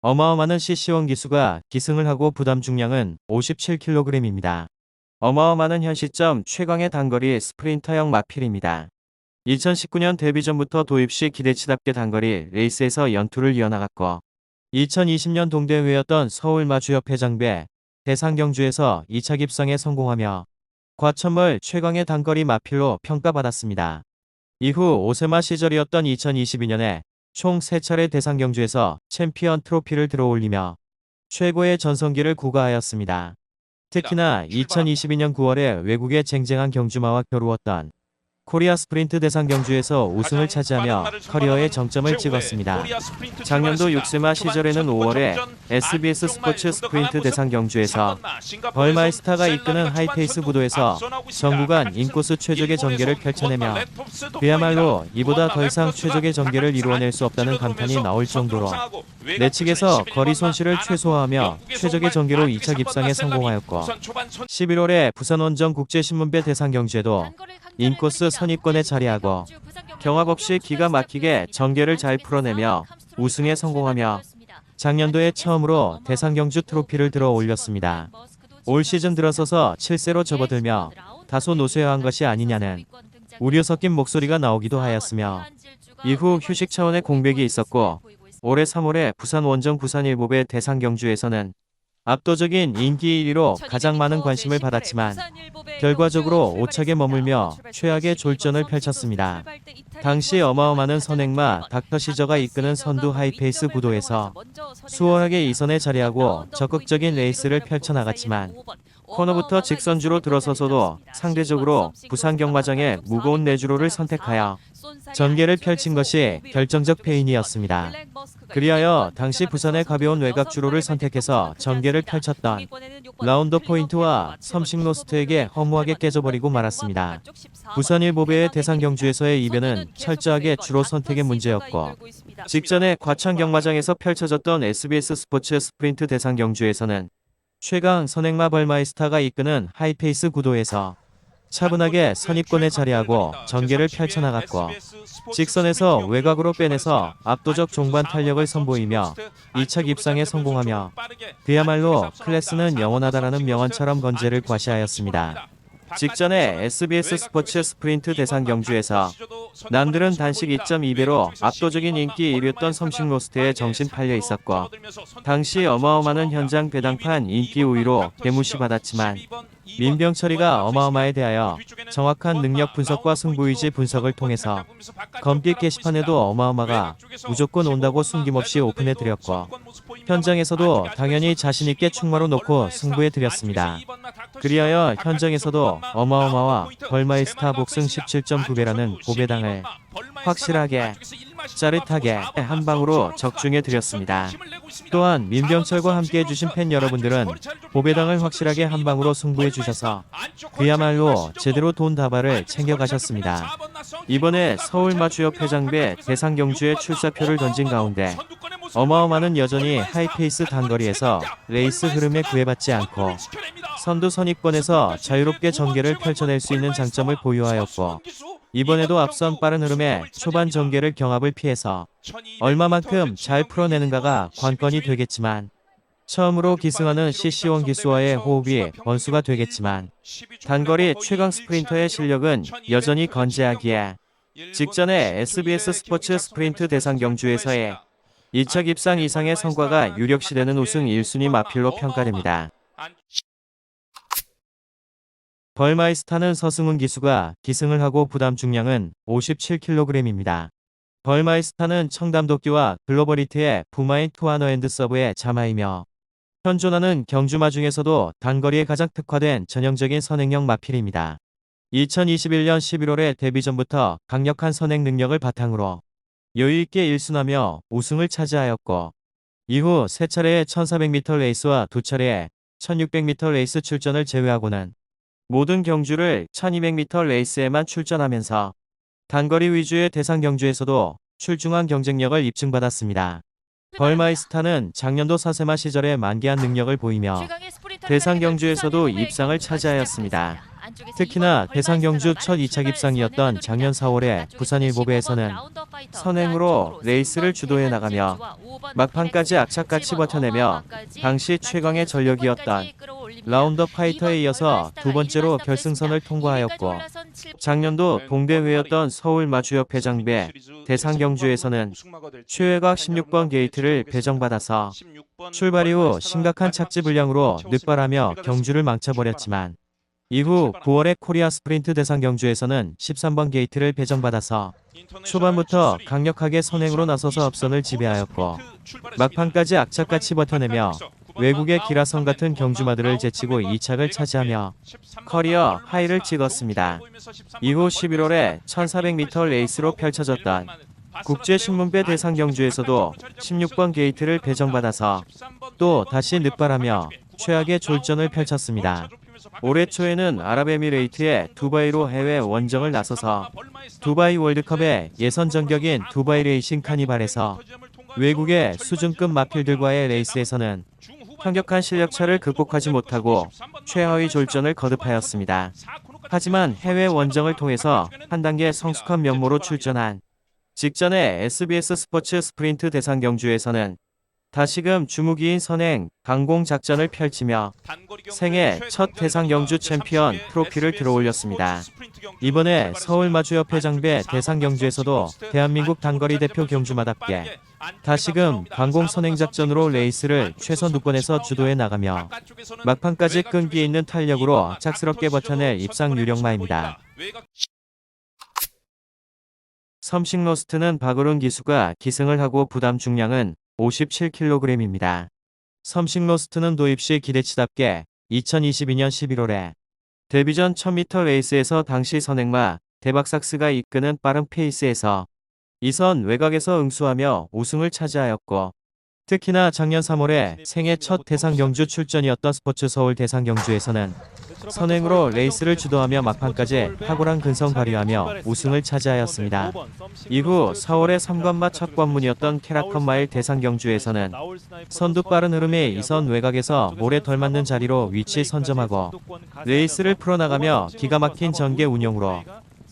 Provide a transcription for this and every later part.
어마어마한 CC1 기수가 기승을 하고 부담 중량은 57kg입니다. 어마어마한 현 시점 최강의 단거리 스프린터형 마필입니다. 2019년 데뷔 전부터 도입 시 기대치답게 단거리 레이스에서 연투를 이어나갔고 2020년 동대회였던 서울마주협회장배 대상경주에서 2차 입상에 성공하며 과천몰 최강의 단거리 마필로 평가받았습니다. 이후 오세마 시절이었던 2022년에 총 3차례 대상경주에서 챔피언 트로피를 들어올리며 최고의 전성기를 구가하였습니다. 특히나 2022년 9월에 외국의 쟁쟁한 경주마와 겨루었던 코리아 스프린트 대상 경주에서 우승을 차지하며 커리어의 정점을 찍었습니다. 작년도 6세마 시절에는 5월에 SBS 스포츠 스프린트 대상 경주에서 벌마이스타가 이끄는 하이페이스 구도에서 전구간 인코스 최적의 전개를 펼쳐내며 그야말로 이보다 더 이상 최적의 전개를 이루어낼 수 없다는 감탄이 나올 정도로 내측에서 거리 손실을 최소화하며 최적의 전개로 2차 입상에 성공하였고 11월에 부산 원정 국제신문배 대상 경주에도 인코스 선입권에 자리하고 경합 없이 기가 막히게 전개를 잘 풀어내며 우승에 성공하며 작년도에 처음으로 대상경주 트로피를 들어 올렸습니다. 올 시즌 들어서서 7세로 접어들며 다소 노쇠화한 것이 아니냐는 우려 섞인 목소리가 나오기도 하였으며 이후 휴식 차원의 공백이 있었고 올해 3월에 부산 원정 부산일보배 대상경주에서는 압도적인 인기 1위로 가장 많은 관심을 받았지만 결과적으로 5착에 머물며 최악의 졸전을 펼쳤습니다. 당시 어마어마한 선행마 닥터 시저가 이끄는 선두 하이페이스 구도에서 수월하게 2선에 자리하고 적극적인 레이스를 펼쳐나갔지만 코너부터 직선주로 들어서서도 상대적으로 부산 경마장의 무거운 내주로를 선택하여 전개를 펼친 것이 결정적 패인이었습니다. 그리하여 당시 부산의 가벼운 외곽주로를 선택해서 전개를 펼쳤던 라운더 포인트와 섬식 로스트에게 허무하게 깨져버리고 말았습니다. 부산일보배의 대상경주에서의 이변은 철저하게 주로 선택의 문제였고 직전에 과천 경마장에서 펼쳐졌던 SBS 스포츠 스프린트 대상경주에서는 최강 선행마 벌마이스타가 이끄는 하이페이스 구도에서 차분하게 선입권에 자리하고 전개를 펼쳐나갔고 직선에서 외곽으로 빼내서 압도적 종반 탄력을 선보이며 2차 입상에 성공하며 그야말로 클래스는 영원하다라는 명언처럼 건재를 과시하였습니다. 직전에 SBS 스포츠 스프린트 대상 경주에서 남들은 단식 2.2배로 압도적인 인기 1위였던 섬식 로스트에 정신 팔려 있었고 당시 어마어마한 현장 배당판 인기 5위로 개무시받았지만 민병철이가 어마어마에 대하여 정확한 능력 분석과 승부의지 분석을 통해서 검빛 게시판에도 어마어마가 무조건 온다고 숨김없이 오픈해드렸고 현장에서도 당연히 자신있게 충마로 놓고 승부해드렸습니다. 그리하여 현장에서도 어마어마와 벌마이스타 복승 17.9배라는 보배당을 확실하게 짜릿하게 한 방으로 적중해드렸습니다. 또한 민병철과 함께 해주신 팬 여러분들은 보배당을 확실하게 한 방으로 승부해주셔서 그야말로 제대로 돈 다발을 챙겨가셨습니다. 이번에 서울마주협회장배 대상경주에 출사표를 던진 가운데 어마어마는 여전히 하이페이스 단거리에서 레이스 흐름에 구애받지 않고 선두 선입권에서 자유롭게 전개를 펼쳐낼 수 있는 장점을 보유하였고 이번에도 앞선 빠른 흐름에 초반 전개를 경합을 피해서 얼마만큼 잘 풀어내는가가 관건이 되겠지만 처음으로 기승하는 CC1 기수와의 호흡이 원수가 되겠지만 단거리 최강 스프린터의 실력은 여전히 건재하기에 직전에 SBS 스포츠 스프린트 대상 경주에서의 2차 입상 이상의 성과가 유력시되는 우승 1순위 마필로 평가됩니다. 벌마이스타는 서승훈 기수가 기승을 하고 부담 중량은 57kg입니다. 벌마이스타는 청담도끼와 글로벌리티의 부마인 투아너앤드 서브의 자마이며 현존하는 경주마 중에서도 단거리에 가장 특화된 전형적인 선행형 마필입니다. 2021년 11월에 데뷔 전부터 강력한 선행 능력을 바탕으로 여유있게 1순하며 우승을 차지하였고 이후 3차례의 1400m 레이스와 2차례의 1600m 레이스 출전을 제외하고는 모든 경주를 1200m 레이스에만 출전하면서 단거리 위주의 대상 경주에서도 출중한 경쟁력을 입증받았습니다. 벌마이스타는 작년도 4세마 시절에 만개한 능력을 보이며 대상 경주에서도 입상을 차지하였습니다. 특히나 대상 경주 첫 2차 입상이었던 작년 4월에 부산 일보배에서는 선행으로 레이스를 주도해 나가며 막판까지 악착같이 버텨내며 당시 최강의 전력이었던 라운더 파이터에 이어서 두 번째로 결승선을 통과하였고, 작년도 동대회였던 서울마주협회장배 대상 경주에서는 최외곽 16번 게이트를 배정받아서 출발 이후 심각한 착지 불량으로 늑발하며 경주를 망쳐버렸지만, 이후 9월의 코리아 스프린트 대상 경주에서는 13번 게이트를 배정받아서 초반부터 강력하게 선행으로 나서서 앞선을 지배하였고, 막판까지 악착같이 버텨내며 외국의 기라성 같은 경주마들을 제치고 2착을 차지하며 커리어 하이를 찍었습니다. 이후 11월에 1400m 레이스로 펼쳐졌던 국제신문배 대상 경주에서도 16번 게이트를 배정받아서 또 다시 늑발하며 최악의 졸전을 펼쳤습니다. 올해 초에는 아랍에미레이트의 두바이로 해외 원정을 나서서 두바이 월드컵의 예선 전격인 두바이 레이싱 카니발에서 외국의 수준급 마필들과의 레이스에서는 현격한 실력차를 극복하지 못하고 최하위 졸전을 거듭하였습니다. 하지만 해외 원정을 통해서 한 단계 성숙한 면모로 출전한 직전의 SBS 스포츠 스프린트 대상 경주에서는 다시금 주무기인 선행 강공 작전을 펼치며 생애 첫 대상 경주 챔피언 트로피를 들어올렸습니다. 이번에 서울마주협회장배 대상 경주에서도 대한민국 단거리 대표 경주마답게 다시금 강공 선행 작전으로 레이스를 최선 두 번에서 주도해 나가며 막판까지 끈기 있는 탄력으로 짝스럽게 버텨낼 입상 유력마입니다. 섬식로스트는 박어룬 기수가 기승을 하고 부담 중량은 57kg입니다. 섬식로스트는 도입 시 기대치답게 2022년 11월에 데뷔전 1000m 레이스에서 당시 선행마 대박삭스가 이끄는 빠른 페이스에서 2선 외곽에서 응수하며 우승을 차지하였고, 특히나 작년 3월에 생애 첫 대상 경주 출전이었던 스포츠 서울 대상 경주에서는 선행으로 레이스를 주도하며 막판까지 탁월한 근성 발휘하며 우승을 차지하였습니다. 이후 4월에 3관마 첫 관문이었던 캐라컨 마일 대상 경주에서는 선두 빠른 흐름의 2선 외곽에서 모래 덜 맞는 자리로 위치 선점하고 레이스를 풀어나가며 기가 막힌 전개 운영으로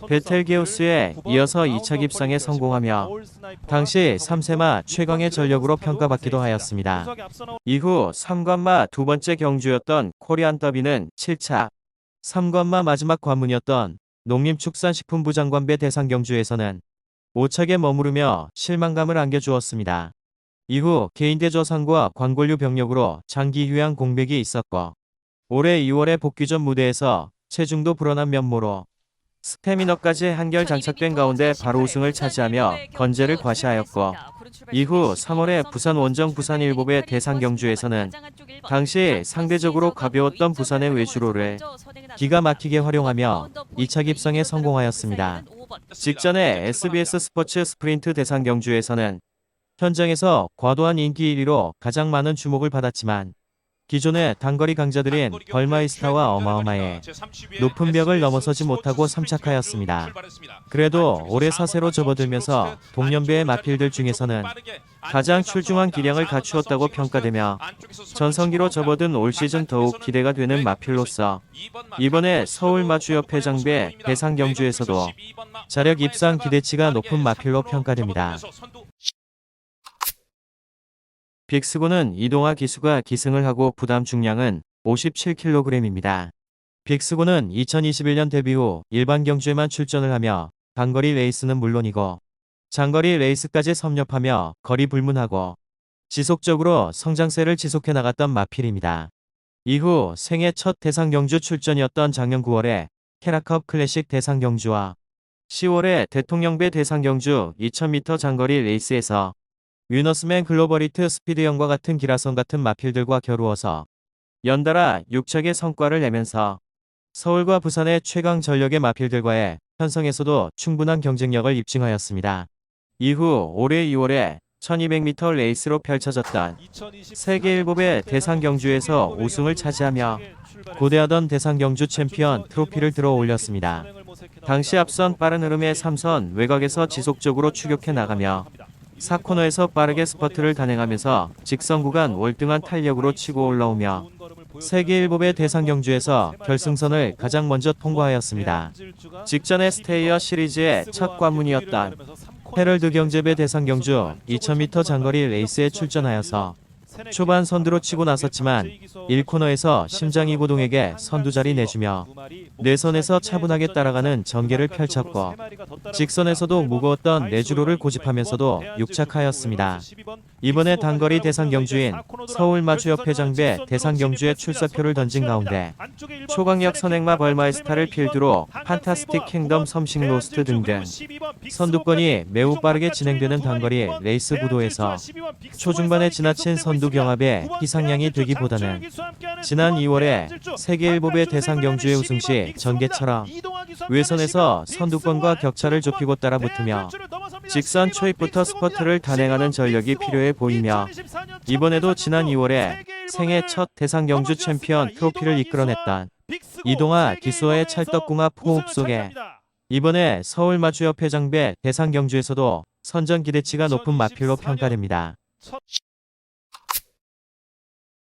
베텔게우스에 이어서 2차 입상에 성공하며 당시 3세마 최강의 전력으로 평가받기도 하였습니다. 이후 3관마 두 번째 경주였던 코리안 더비는 7차, 3관마 마지막 관문이었던 농림축산식품부 장관배 대상 경주에서는 5착에 머무르며 실망감을 안겨주었습니다. 이후 개인대조상과 광골류 병력으로 장기 휴양 공백이 있었고, 올해 2월에 복귀전 무대에서 체중도 불어난 면모로 스태미너까지 한결 장착된 가운데 바로 우승을 차지하며 건재를 과시하였고, 이후 3월에 부산 원정 부산 일보배 대상 경주에서는 당시 상대적으로 가벼웠던 부산의 외주로를 기가 막히게 활용하며 2차 입상에 성공하였습니다. 직전에 SBS 스포츠 스프린트 대상 경주에서는 현장에서 과도한 인기 1위로 가장 많은 주목을 받았지만, 기존의 단거리 강자들인 벌마이스타와 어마어마해 높은 벽을 넘어서지 못하고 3착하였습니다. 그래도 올해 사세로 접어들면서 동년배의 마필들 중에서는 가장 출중한 기량을 갖추었다고 평가되며 전성기로 접어든 올 시즌 더욱 기대가 되는 마필로서 이번에 서울마주협회장배 대상 경주에서도 자력 입상 기대치가 높은 마필로 평가됩니다. 빅스고는 이동화 기수가 기승을 하고 부담 중량은 57kg입니다. 빅스고는 2021년 데뷔 후 일반 경주에만 출전을 하며 단거리 레이스는 물론이고 장거리 레이스까지 섭렵하며 거리 불문하고 지속적으로 성장세를 지속해 나갔던 마필입니다. 이후 생애 첫 대상 경주 출전이었던 작년 9월에 캐라컵 클래식 대상 경주와 10월에 대통령배 대상 경주 2000m 장거리 레이스에서 위너스맨 글로벌히트 스피드형과 같은 기라성 같은 마필들과 겨루어서 연달아 6척의 성과를 내면서 서울과 부산의 최강 전력의 마필들과의 편성에서도 충분한 경쟁력을 입증하였습니다. 이후 올해 2월에 1200m 레이스로 펼쳐졌던 세계 일곱의 대상 경주에서 우승을 차지하며 고대하던 대상 경주 챔피언 트로피를 들어 올렸습니다. 당시 앞선 빠른 흐름의 3선 외곽에서 지속적으로 추격해 나가며 4코너에서 빠르게 스퍼트를 단행하면서 직선 구간 월등한 탄력으로 치고 올라오며 세계 1법의 대상 경주에서 결승선을 가장 먼저 통과하였습니다. 직전의 스테이어 시리즈의 첫 관문이었던 헤럴드 경제배 대상 경주 2000m 장거리 레이스에 출전하여서 초반 선두로 치고 나섰지만 1코너에서 심장이 고동에게 선두자리 내주며 내선에서 차분하게 따라가는 전개를 펼쳤고 직선에서도 무거웠던 내주로를 고집하면서도 육착하였습니다. 이번에 단거리 대상 경주인 서울 마주협회장배 대상 경주에 출사표를 던진 가운데 초강력 선행마 벌마이스타를 필두로 판타스틱 킹덤 섬식 로스트 등등 선두권이 매우 빠르게 진행되는 단거리 레이스 구도에서 초중반에 지나친 선두 경합의 희상량이 되기보다는 지난 2월에 세계 1법의 대상 경주의 우승 시 전개처럼 외선에서 선두권과 격차를 좁히고 따라붙으며 직선 초입부터 스퍼트를 단행하는 전력이 필요해 보이며 이번에도 지난 2월에 생애 첫 대상 경주 챔피언 트로피를 이끌어냈던 이동아 기수와의 찰떡궁합 호흡 속에 이번에 서울 마주협회장배 대상 경주에서도 선전 기대치가 높은 마필로 평가됩니다.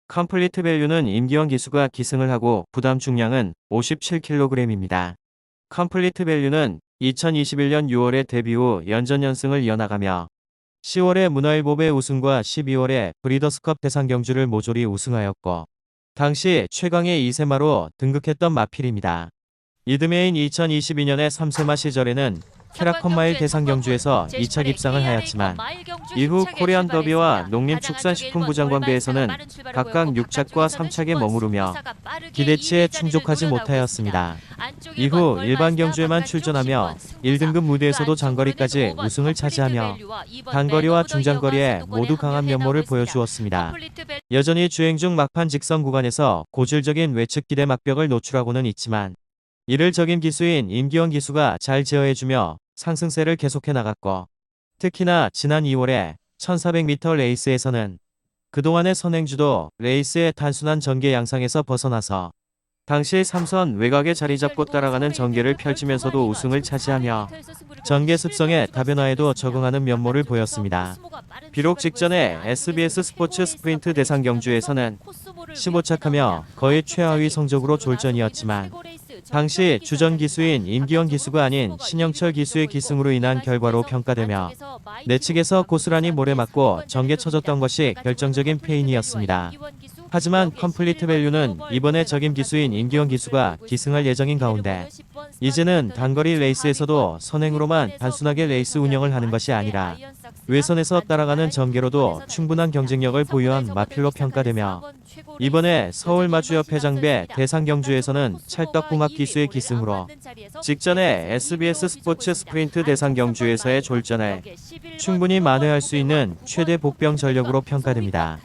컴플리트 밸류는 임기원 기수가 기승을 하고 부담 중량은 57kg입니다. 컴플리트 밸류는 2021년 6월에 데뷔 후 연전연승을 이어나가며 10월에 문화일보배 우승과 12월에 브리더스컵 대상 경주를 모조리 우승하였고 당시 최강의 2세마로 등극했던 마필입니다. 이듬해인 2022년의 3세마 시절에는 캐라컨마일 대상 경주에서 2차 입상을 하였지만 이후 코리안 더비와 농림축산식품부 장관배에서는 각각 6착과 3착에 머무르며 기대치에 충족하지 못하였습니다. 이후 일반 경주에만 출전하며 1등급 무대에서도 장거리까지 우승을 차지하며 단거리와 중장거리에 모두 강한 면모를 보여주었습니다. 여전히 주행 중 막판 직선 구간에서 고질적인 외측 기대 막벽을 노출하고는 있지만 이를 적임 기수인 임기원 기수가 잘 제어해주며 상승세를 계속해 나갔고 특히나 지난 2월에 1400m 레이스에서는 그동안의 선행주도 레이스의 단순한 전개 양상에서 벗어나서 당시 3선 외곽에 자리 잡고 따라가는 전개를 펼치면서도 우승을 차지하며 전개 습성의 다변화에도 적응하는 면모를 보였습니다. 비록 직전에 SBS 스포츠 스프린트 대상 경주에서는 15착하며 거의 최하위 성적으로 졸전이었지만 당시 주전 기수인 임기원 기수가 아닌 신영철 기수의 기승으로 인한 결과로 평가되며 내측에서 고스란히 몰아맞고 전개 쳐졌던 것이 결정적인 패인이었습니다. 하지만 컴플리트 밸류는 이번에 적임 기수인 임기원 기수가 기승할 예정인 가운데 이제는 단거리 레이스에서도 선행으로만 단순하게 레이스 운영을 하는 것이 아니라 외선에서 따라가는 전개로도 충분한 경쟁력을 보유한 마필로 평가되며 이번에 서울 마주협회장배 대상 경주에서는 찰떡궁합 기수의 기승으로 직전에 SBS 스포츠 스프린트 대상 경주에서의 졸전을 충분히 만회할 수 있는 최대 복병 전력으로 평가됩니다.